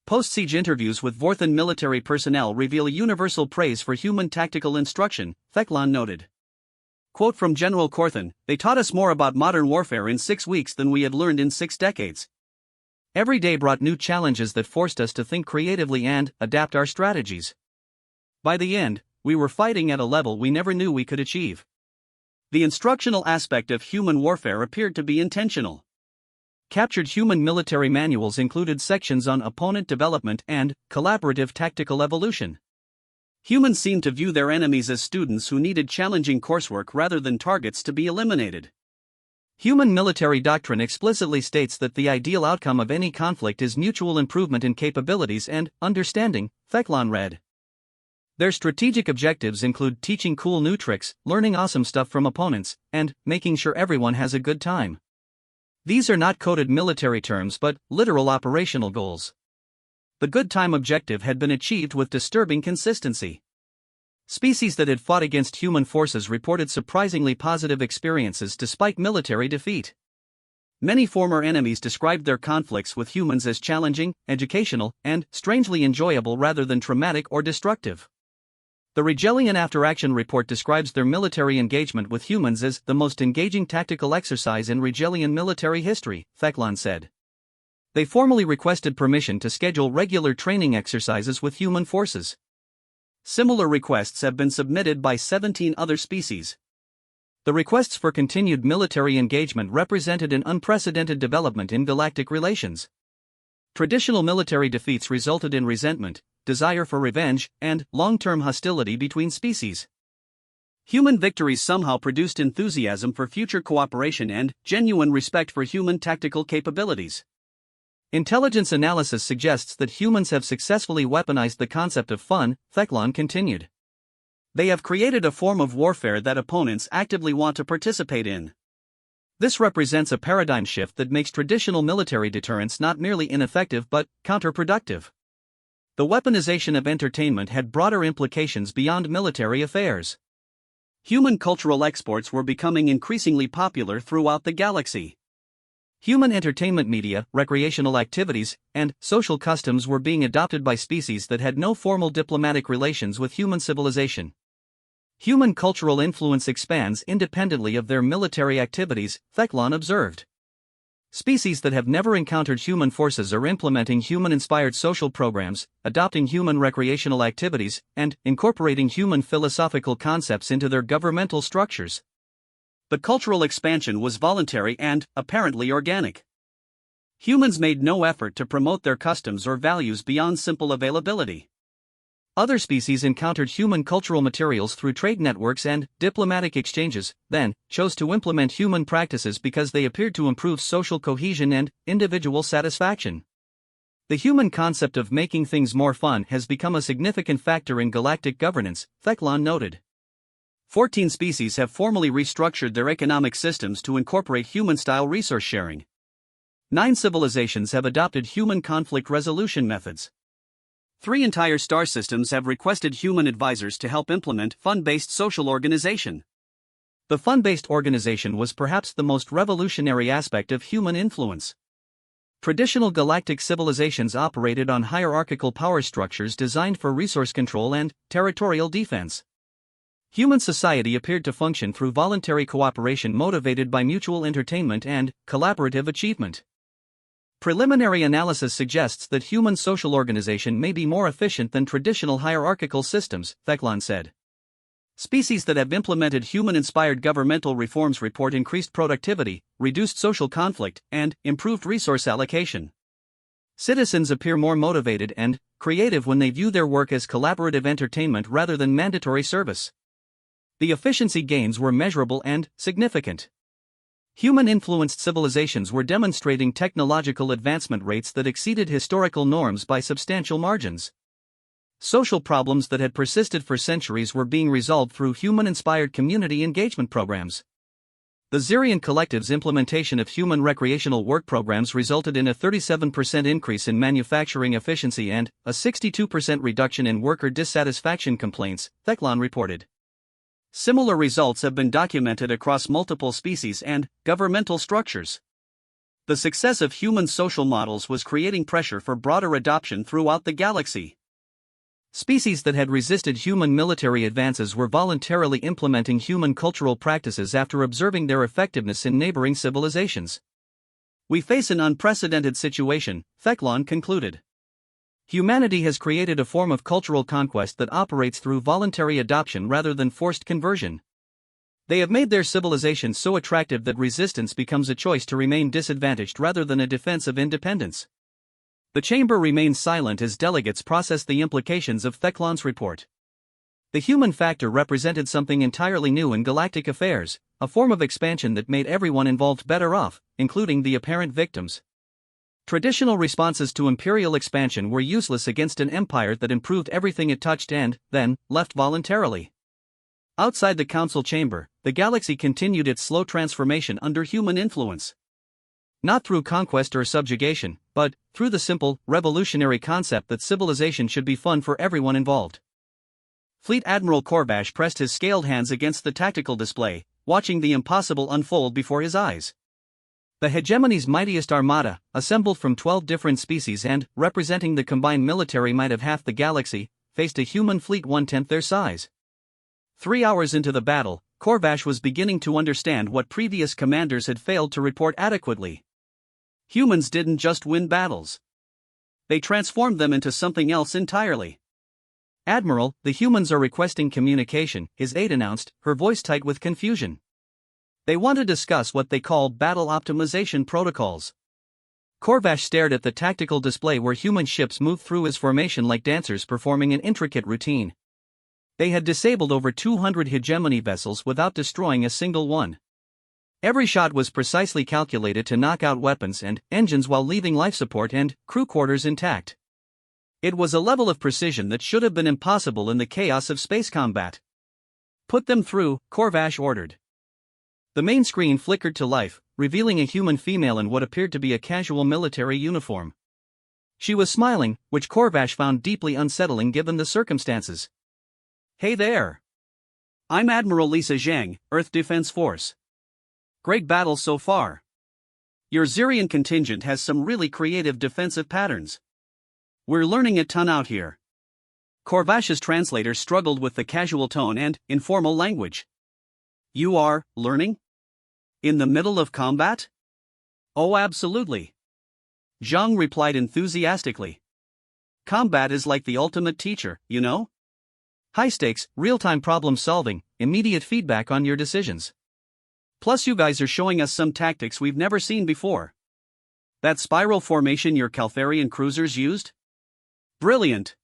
Post-siege interviews with Vorthan military personnel reveal universal praise for human tactical instruction, Theklan noted. Quote from General Korthan, "They taught us more about modern warfare in 6 weeks than we had learned in 6 decades. Every day brought new challenges that forced us to think creatively and adapt our strategies. By the end, we were fighting at a level we never knew we could achieve." The instructional aspect of human warfare appeared to be intentional. Captured human military manuals included sections on opponent development and collaborative tactical evolution. Humans seemed to view their enemies as students who needed challenging coursework rather than targets to be eliminated. Human military doctrine explicitly states that the ideal outcome of any conflict is mutual improvement in capabilities and understanding, Theklan read. Their strategic objectives include teaching cool new tricks, learning awesome stuff from opponents, and making sure everyone has a good time. These are not coded military terms but literal operational goals. The good time objective had been achieved with disturbing consistency. Species that had fought against human forces reported surprisingly positive experiences despite military defeat. Many former enemies described their conflicts with humans as challenging, educational, and strangely enjoyable rather than traumatic or destructive. The Regelian After-Action Report describes their military engagement with humans as the most engaging tactical exercise in Regelian military history, Theklan said. They formally requested permission to schedule regular training exercises with human forces. Similar requests have been submitted by 17 other species. The requests for continued military engagement represented an unprecedented development in galactic relations. Traditional military defeats resulted in resentment, desire for revenge, and long-term hostility between species. Human victories somehow produced enthusiasm for future cooperation and genuine respect for human tactical capabilities. Intelligence analysis suggests that humans have successfully weaponized the concept of fun, Theklan continued. They have created a form of warfare that opponents actively want to participate in. This represents a paradigm shift that makes traditional military deterrence not merely ineffective but counterproductive. The weaponization of entertainment had broader implications beyond military affairs. Human cultural exports were becoming increasingly popular throughout the galaxy. Human entertainment media, recreational activities, and social customs were being adopted by species that had no formal diplomatic relations with human civilization. Human cultural influence expands independently of their military activities, Theklan observed. Species that have never encountered human forces are implementing human-inspired social programs, adopting human recreational activities, and incorporating human philosophical concepts into their governmental structures. The cultural expansion was voluntary and, apparently, organic. Humans made no effort to promote their customs or values beyond simple availability. Other species encountered human cultural materials through trade networks and diplomatic exchanges, then chose to implement human practices because they appeared to improve social cohesion and individual satisfaction. The human concept of making things more fun has become a significant factor in galactic governance, Theklan noted. 14 species have formally restructured their economic systems to incorporate human-style resource sharing. 9 civilizations have adopted human conflict resolution methods. 3 entire star systems have requested human advisors to help implement fun-based social organization. The fun-based organization was perhaps the most revolutionary aspect of human influence. Traditional galactic civilizations operated on hierarchical power structures designed for resource control and territorial defense. Human society appeared to function through voluntary cooperation motivated by mutual entertainment and collaborative achievement. Preliminary analysis suggests that human social organization may be more efficient than traditional hierarchical systems, Theklan said. Species that have implemented human-inspired governmental reforms report increased productivity, reduced social conflict, and improved resource allocation. Citizens appear more motivated and creative when they view their work as collaborative entertainment rather than mandatory service. The efficiency gains were measurable and significant. Human-influenced civilizations were demonstrating technological advancement rates that exceeded historical norms by substantial margins. Social problems that had persisted for centuries were being resolved through human-inspired community engagement programs. The Zirian Collective's implementation of human recreational work programs resulted in a 37% increase in manufacturing efficiency and a 62% reduction in worker dissatisfaction complaints, Theklan reported. Similar results have been documented across multiple species and governmental structures. The success of human social models was creating pressure for broader adoption throughout the galaxy. Species that had resisted human military advances were voluntarily implementing human cultural practices after observing their effectiveness in neighboring civilizations. We face an unprecedented situation, Theklan concluded. Humanity has created a form of cultural conquest that operates through voluntary adoption rather than forced conversion. They have made their civilization so attractive that resistance becomes a choice to remain disadvantaged rather than a defense of independence. The chamber remains silent as delegates process the implications of Theklan's report. The human factor represented something entirely new in galactic affairs, a form of expansion that made everyone involved better off, including the apparent victims. Traditional responses to imperial expansion were useless against an empire that improved everything it touched and, then, left voluntarily. Outside the council chamber, the galaxy continued its slow transformation under human influence. Not through conquest or subjugation, but through the simple, revolutionary concept that civilization should be fun for everyone involved. Fleet Admiral Corvash pressed his scaled hands against the tactical display, watching the impossible unfold before his eyes. The hegemony's mightiest armada, assembled from 12 different species and representing the combined military might of half the galaxy, faced a human fleet 1/10 their size. 3 hours into the battle, Corvash was beginning to understand what previous commanders had failed to report adequately. Humans didn't just win battles. They transformed them into something else entirely. "Admiral, the humans are requesting communication," his aide announced, her voice tight with confusion. "They want to discuss what they call battle optimization protocols." Corvash stared at the tactical display where human ships moved through his formation like dancers performing an intricate routine. They had disabled over 200 hegemony vessels without destroying a single one. Every shot was precisely calculated to knock out weapons and engines while leaving life support and crew quarters intact. It was a level of precision that should have been impossible in the chaos of space combat. "Put them through," Corvash ordered. The main screen flickered to life, revealing a human female in what appeared to be a casual military uniform. She was smiling, which Corvash found deeply unsettling given the circumstances. "Hey there. I'm Admiral Lisa Zhang, Earth Defense Force. Great battle so far. Your Xerian contingent has some really creative defensive patterns. We're learning a ton out here." Corvash's translator struggled with the casual tone and informal language. "You are learning? In the middle of combat?" "Oh, absolutely." Zhang replied enthusiastically. "Combat is like the ultimate teacher, you know? High stakes, real-time problem solving, immediate feedback on your decisions. Plus you guys are showing us some tactics we've never seen before. That spiral formation your Caltharian cruisers used? Brilliant.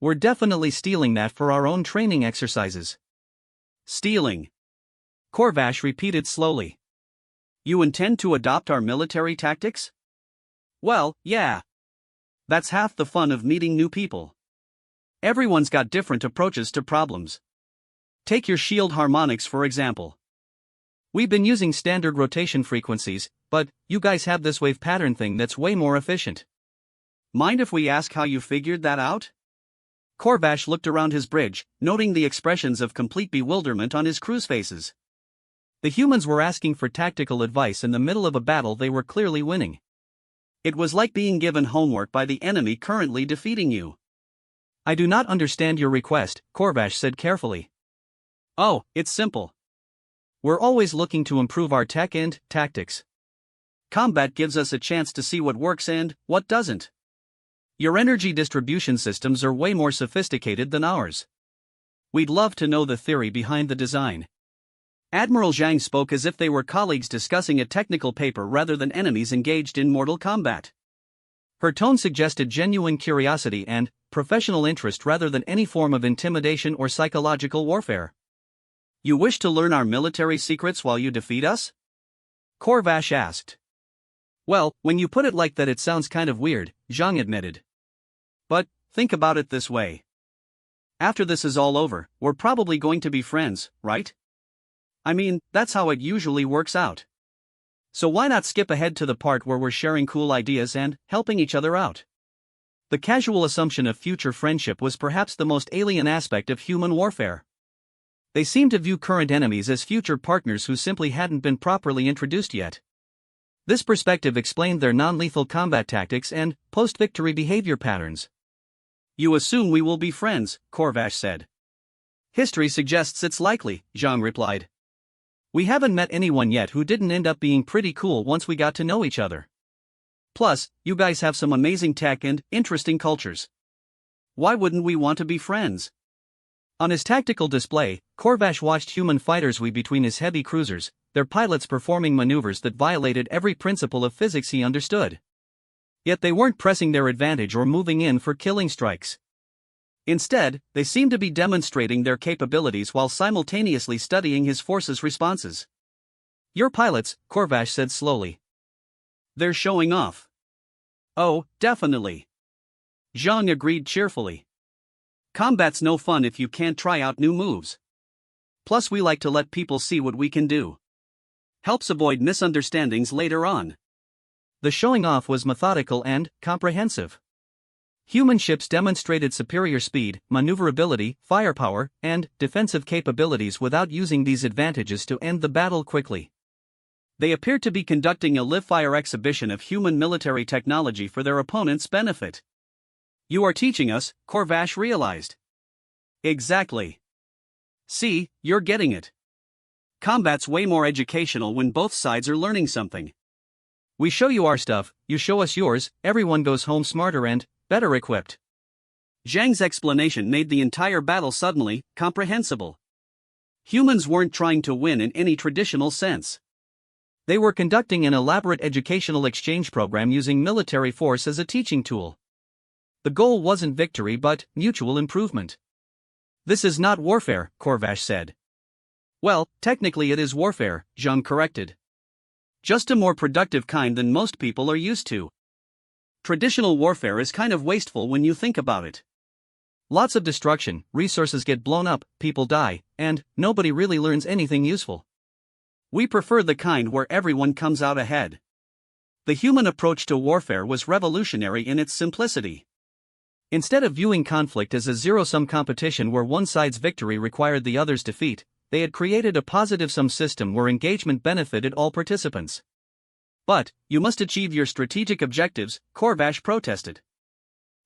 We're definitely stealing that for our own training exercises." "Stealing?" Corvash repeated slowly. "You intend to adopt our military tactics?" "Well, yeah. That's half the fun of meeting new people. Everyone's got different approaches to problems. Take your shield harmonics for example. We've been using standard rotation frequencies, but you guys have this wave pattern thing that's way more efficient. Mind if we ask how you figured that out?" Corvash looked around his bridge, noting the expressions of complete bewilderment on his crew's faces. The humans were asking for tactical advice in the middle of a battle they were clearly winning. It was like being given homework by the enemy currently defeating you. "I do not understand your request," Corvash said carefully. "Oh, it's simple. We're always looking to improve our tech and tactics. Combat gives us a chance to see what works and what doesn't. Your energy distribution systems are way more sophisticated than ours. We'd love to know the theory behind the design." Admiral Zhang spoke as if they were colleagues discussing a technical paper rather than enemies engaged in mortal combat. Her tone suggested genuine curiosity and professional interest rather than any form of intimidation or psychological warfare. "You wish to learn our military secrets while you defeat us?" Corvash asked. "Well, when you put it like that it sounds kind of weird," Zhang admitted. "But think about it this way. After this is all over, we're probably going to be friends, right? I mean, that's how it usually works out. So why not skip ahead to the part where we're sharing cool ideas and helping each other out?" The casual assumption of future friendship was perhaps the most alien aspect of human warfare. They seemed to view current enemies as future partners who simply hadn't been properly introduced yet. This perspective explained their non-lethal combat tactics and post-victory behavior patterns. "You assume we will be friends," Corvash said. "History suggests it's likely," Zhang replied. "We haven't met anyone yet who didn't end up being pretty cool once we got to know each other. Plus, you guys have some amazing tech and interesting cultures. Why wouldn't we want to be friends?" On his tactical display, Corvash watched human fighters weave between his heavy cruisers, their pilots performing maneuvers that violated every principle of physics he understood. Yet they weren't pressing their advantage or moving in for killing strikes. Instead, they seemed to be demonstrating their capabilities while simultaneously studying his force's responses. "Your pilots," Corvash said slowly. "They're showing off. Oh, definitely. Zhang agreed cheerfully. Combat's no fun if you can't try out new moves. Plus, we like to let people see what we can do. Helps avoid misunderstandings later on. The showing off was methodical and comprehensive. Human ships demonstrated superior speed, maneuverability, firepower, and defensive capabilities without using these advantages to end the battle quickly. They appeared to be conducting a live-fire exhibition of human military technology for their opponents' benefit. You are teaching us, Corvash realized. Exactly. See, you're getting it. Combat's way more educational when both sides are learning something. We show you our stuff, you show us yours, everyone goes home smarter and better equipped. Zhang's explanation made the entire battle suddenly comprehensible. Humans weren't trying to win in any traditional sense. They were conducting an elaborate educational exchange program using military force as a teaching tool. The goal wasn't victory but mutual improvement. This is not warfare, Corvash said. Well, technically it is warfare, Zhang corrected. Just a more productive kind than most people are used to. Traditional warfare is kind of wasteful when you think about it. Lots of destruction, resources get blown up, people die, and nobody really learns anything useful. We prefer the kind where everyone comes out ahead. The human approach to warfare was revolutionary in its simplicity. Instead of viewing conflict as a zero-sum competition where one side's victory required the other's defeat, they had created a positive-sum system where engagement benefited all participants. But, you must achieve your strategic objectives, Corvash protested.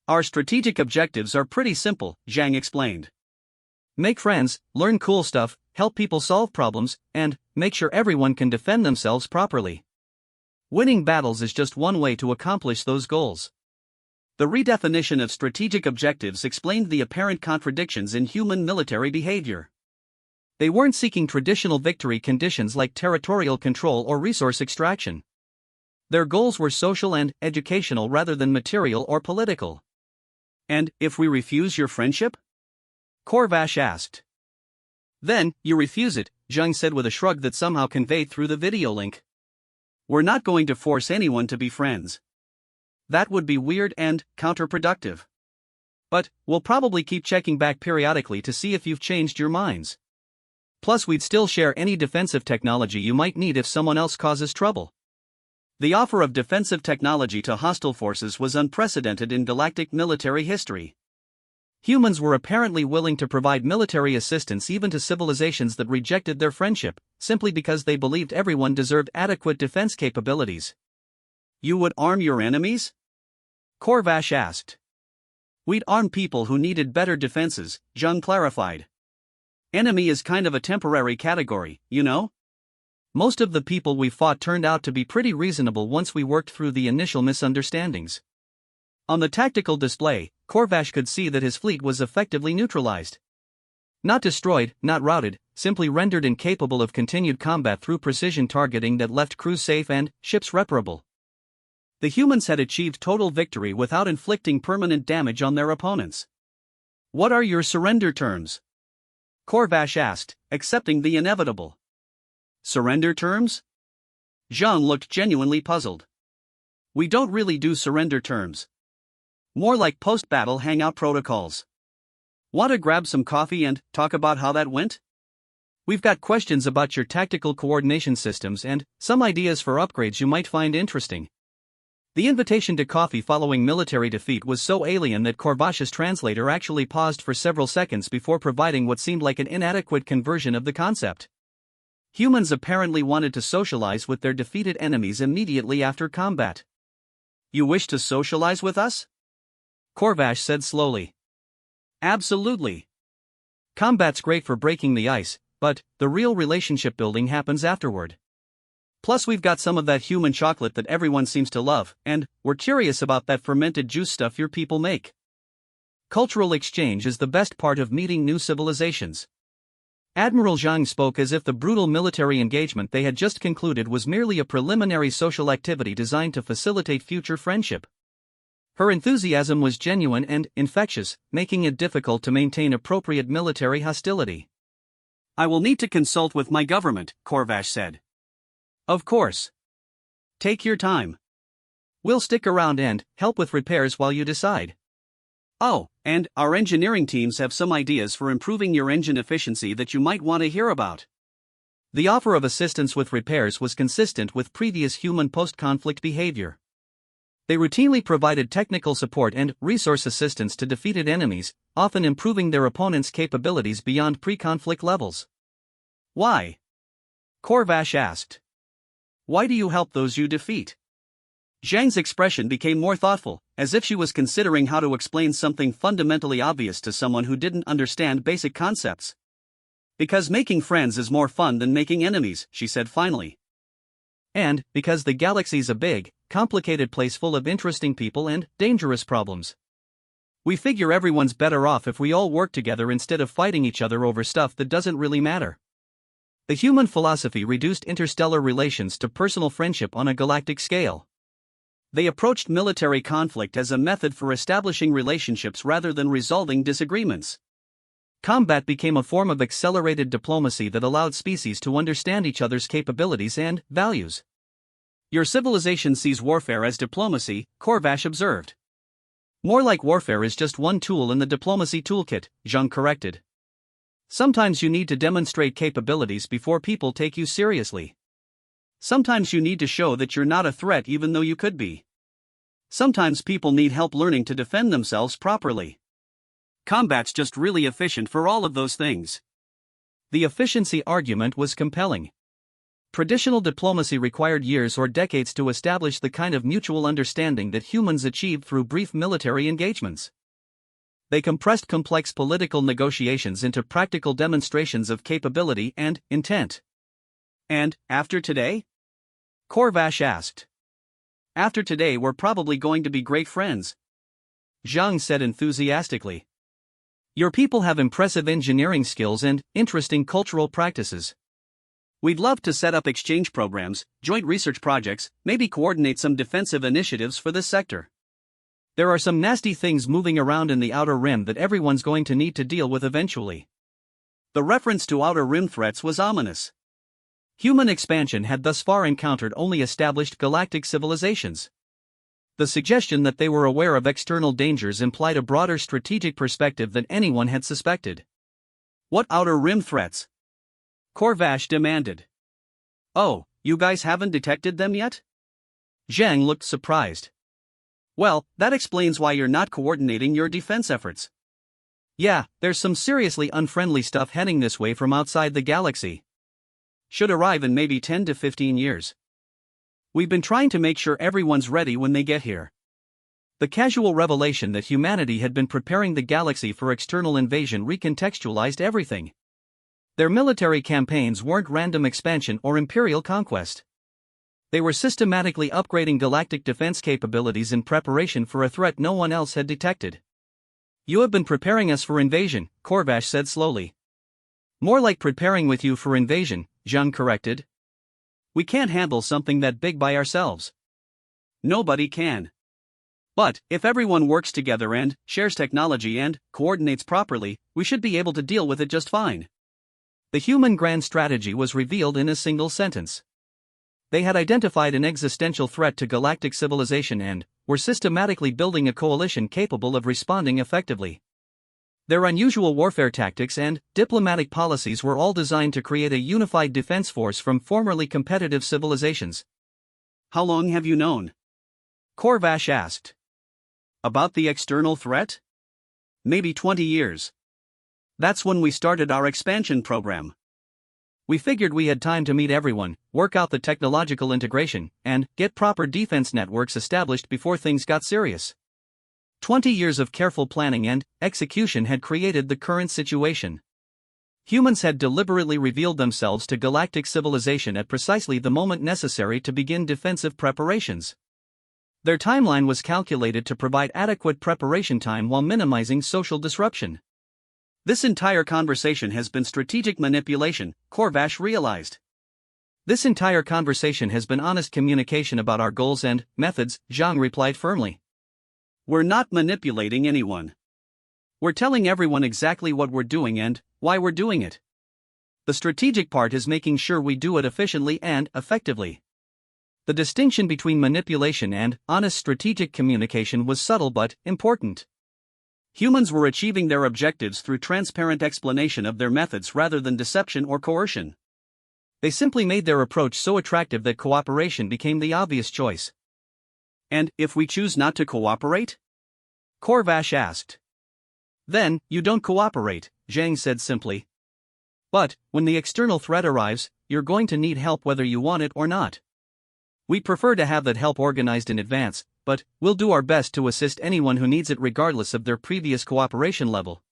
Our strategic objectives are pretty simple, Zhang explained. Make friends, learn cool stuff, help people solve problems, and make sure everyone can defend themselves properly. Winning battles is just one way to accomplish those goals. The redefinition of strategic objectives explained the apparent contradictions in human military behavior. They weren't seeking traditional victory conditions like territorial control or resource extraction. Their goals were social and educational rather than material or political. And if we refuse your friendship? Corvash asked. Then, you refuse it, Zhang said with a shrug that somehow conveyed through the video link. We're not going to force anyone to be friends. That would be weird and counterproductive. But, we'll probably keep checking back periodically to see if you've changed your minds. Plus, we'd still share any defensive technology you might need if someone else causes trouble. The offer of defensive technology to hostile forces was unprecedented in galactic military history. Humans were apparently willing to provide military assistance even to civilizations that rejected their friendship, simply because they believed everyone deserved adequate defense capabilities. You would arm your enemies? Corvash asked. We'd arm people who needed better defenses, Zhang clarified. Enemy is kind of a temporary category, you know? Most of the people we fought turned out to be pretty reasonable once we worked through the initial misunderstandings. On the tactical display, Corvash could see that his fleet was effectively neutralized. Not destroyed, not routed, simply rendered incapable of continued combat through precision targeting that left crews safe and ships reparable. The humans had achieved total victory without inflicting permanent damage on their opponents. What are your surrender terms? Corvash asked, accepting the inevitable. Surrender terms? Zhang looked genuinely puzzled. We don't really do surrender terms. More like post-battle hangout protocols. Want to grab some coffee and talk about how that went? We've got questions about your tactical coordination systems and some ideas for upgrades you might find interesting. The invitation to coffee following military defeat was so alien that Corvash's translator actually paused for several seconds before providing what seemed like an inadequate conversion of the concept. Humans apparently wanted to socialize with their defeated enemies immediately after combat. You wish to socialize with us? Corvash said slowly. Absolutely. Combat's great for breaking the ice, but the real relationship building happens afterward. Plus, we've got some of that human chocolate that everyone seems to love, and we're curious about that fermented juice stuff your people make. Cultural exchange is the best part of meeting new civilizations. Admiral Zhang spoke as if the brutal military engagement they had just concluded was merely a preliminary social activity designed to facilitate future friendship. Her enthusiasm was genuine and infectious, making it difficult to maintain appropriate military hostility. I will need to consult with my government, Corvash said. Of course. Take your time. We'll stick around and help with repairs while you decide. Oh, and our engineering teams have some ideas for improving your engine efficiency that you might want to hear about. The offer of assistance with repairs was consistent with previous human post-conflict behavior. They routinely provided technical support and resource assistance to defeated enemies, often improving their opponents' capabilities beyond pre-conflict levels. Why? Korvash asked. Why do you help those you defeat? Zhang's expression became more thoughtful, as if she was considering how to explain something fundamentally obvious to someone who didn't understand basic concepts. Because making friends is more fun than making enemies, she said finally. And because the galaxy's a big, complicated place full of interesting people and dangerous problems. We figure everyone's better off if we all work together instead of fighting each other over stuff that doesn't really matter. The human philosophy reduced interstellar relations to personal friendship on a galactic scale. They approached military conflict as a method for establishing relationships rather than resolving disagreements. Combat became a form of accelerated diplomacy that allowed species to understand each other's capabilities and values. Your civilization sees warfare as diplomacy, Korvash observed. More like warfare is just one tool in the diplomacy toolkit, Zhang corrected. Sometimes you need to demonstrate capabilities before people take you seriously. Sometimes you need to show that you're not a threat even though you could be. Sometimes people need help learning to defend themselves properly. Combat's just really efficient for all of those things. The efficiency argument was compelling. Traditional diplomacy required years or decades to establish the kind of mutual understanding that humans achieved through brief military engagements. They compressed complex political negotiations into practical demonstrations of capability and intent. And, after today? Korvash asked. After today we're probably going to be great friends, Zhang said enthusiastically. Your people have impressive engineering skills and interesting cultural practices. We'd love to set up exchange programs, joint research projects, maybe coordinate some defensive initiatives for this sector. There are some nasty things moving around in the Outer Rim that everyone's going to need to deal with eventually. The reference to Outer Rim threats was ominous. Human expansion had thus far encountered only established galactic civilizations. The suggestion that they were aware of external dangers implied a broader strategic perspective than anyone had suspected. What Outer Rim threats? Korvash demanded. Oh, you guys haven't detected them yet? Zhang looked surprised. Well, that explains why you're not coordinating your defense efforts. Yeah, there's some seriously unfriendly stuff heading this way from outside the galaxy. Should arrive in maybe 10 to 15 years. We've been trying to make sure everyone's ready when they get here. The casual revelation that humanity had been preparing the galaxy for external invasion recontextualized everything. Their military campaigns weren't random expansion or imperial conquest. They were systematically upgrading galactic defense capabilities in preparation for a threat no one else had detected. You have been preparing us for invasion, Korvash said slowly. More like preparing with you for invasion, Zhang corrected. We can't handle something that big by ourselves. Nobody can. But, if everyone works together and shares technology and coordinates properly, we should be able to deal with it just fine. The human grand strategy was revealed in a single sentence. They had identified an existential threat to galactic civilization and were systematically building a coalition capable of responding effectively. Their unusual warfare tactics and diplomatic policies were all designed to create a unified defense force from formerly competitive civilizations. How long have you known? Korvash asked. About the external threat? Maybe 20 years. That's when we started our expansion program. We figured we had time to meet everyone, work out the technological integration, and get proper defense networks established before things got serious. 20 years of careful planning and execution had created the current situation. Humans had deliberately revealed themselves to galactic civilization at precisely the moment necessary to begin defensive preparations. Their timeline was calculated to provide adequate preparation time while minimizing social disruption. This entire conversation has been strategic manipulation, Korvash realized. This entire conversation has been honest communication about our goals and methods, Zhang replied firmly. We're not manipulating anyone. We're telling everyone exactly what we're doing and why we're doing it. The strategic part is making sure we do it efficiently and effectively. The distinction between manipulation and honest strategic communication was subtle but important. Humans were achieving their objectives through transparent explanation of their methods rather than deception or coercion. They simply made their approach so attractive that cooperation became the obvious choice. And if we choose not to cooperate? Corvash asked. Then, you don't cooperate, Zhang said simply. But, when the external threat arrives, you're going to need help whether you want it or not. We prefer to have that help organized in advance, but we'll do our best to assist anyone who needs it regardless of their previous cooperation level.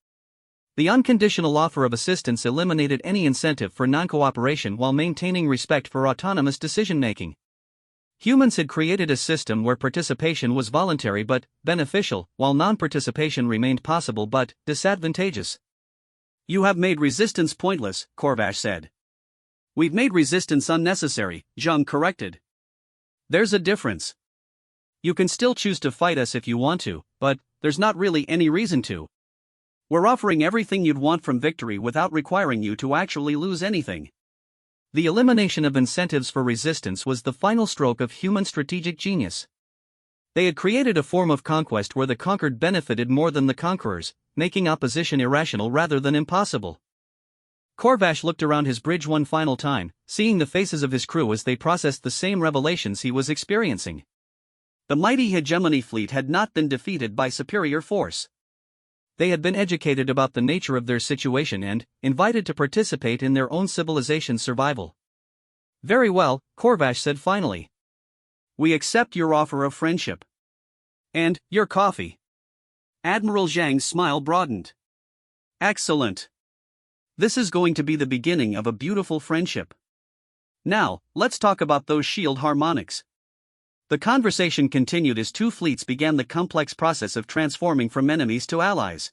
The unconditional offer of assistance eliminated any incentive for non-cooperation while maintaining respect for autonomous decision-making. Humans had created a system where participation was voluntary but beneficial, while non-participation remained possible but disadvantageous. You have made resistance pointless, Corvash said. We've made resistance unnecessary, Zhang corrected. There's a difference. You can still choose to fight us if you want to, but there's not really any reason to. We're offering everything you'd want from victory without requiring you to actually lose anything. The elimination of incentives for resistance was the final stroke of human strategic genius. They had created a form of conquest where the conquered benefited more than the conquerors, making opposition irrational rather than impossible. Corvash looked around his bridge one final time, seeing the faces of his crew as they processed the same revelations he was experiencing. The mighty hegemony fleet had not been defeated by superior force. They had been educated about the nature of their situation and invited to participate in their own civilization's survival. Very well, Corvash said finally. We accept your offer of friendship. And your coffee. Admiral Zhang's smile broadened. Excellent. This is going to be the beginning of a beautiful friendship. Now, let's talk about those shield harmonics. The conversation continued as two fleets began the complex process of transforming from enemies to allies.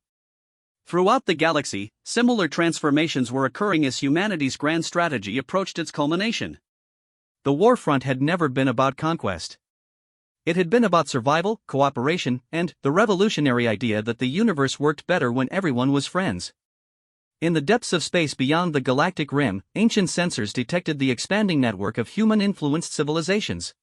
Throughout the galaxy, similar transformations were occurring as humanity's grand strategy approached its culmination. The war front had never been about conquest. It had been about survival, cooperation, and the revolutionary idea that the universe worked better when everyone was friends. In the depths of space beyond the galactic rim, ancient sensors detected the expanding network of human-influenced civilizations.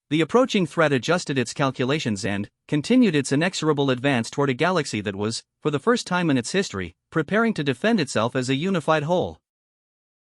The approaching threat adjusted its calculations and continued its inexorable advance toward a galaxy that was, for the first time in its history, preparing to defend itself as a unified whole.